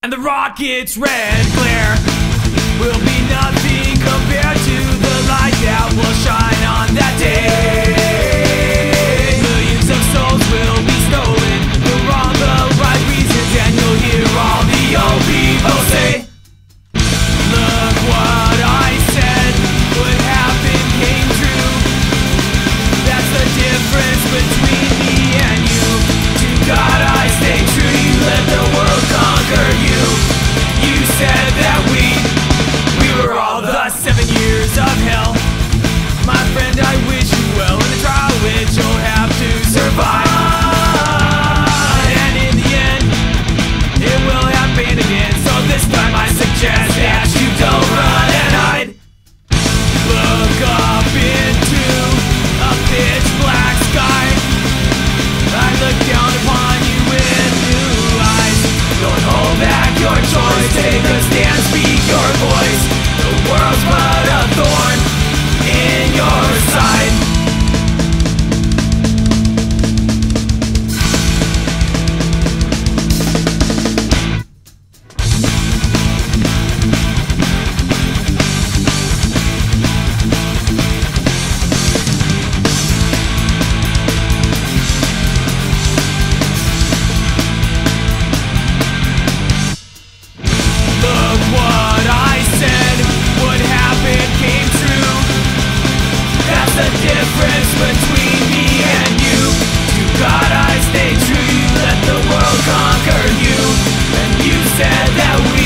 And the rocket's red glare will be nothing compared to the light that will shine on that day. Millions of souls will be stolen for all the right reasons, and you'll hear all the old people say, look what I said would happen came true. That's the difference between me and you. To God I stay true, you let the world conquer you. You said that we were all the 7 years of hell. My friend, I wish you well in the trial which you'll have to survive. And in the end, it will happen again. So this time I suggest that you don't run and hide. Look up into a pitch black sky. I look down upon you with new eyes. Don't hold back your choice, take a stand, speak your voice. The world's but a thorn in your side. Look what I said would happen came true. That's the difference between me and you. To God I stay true, you let the world conquer you. And you said that we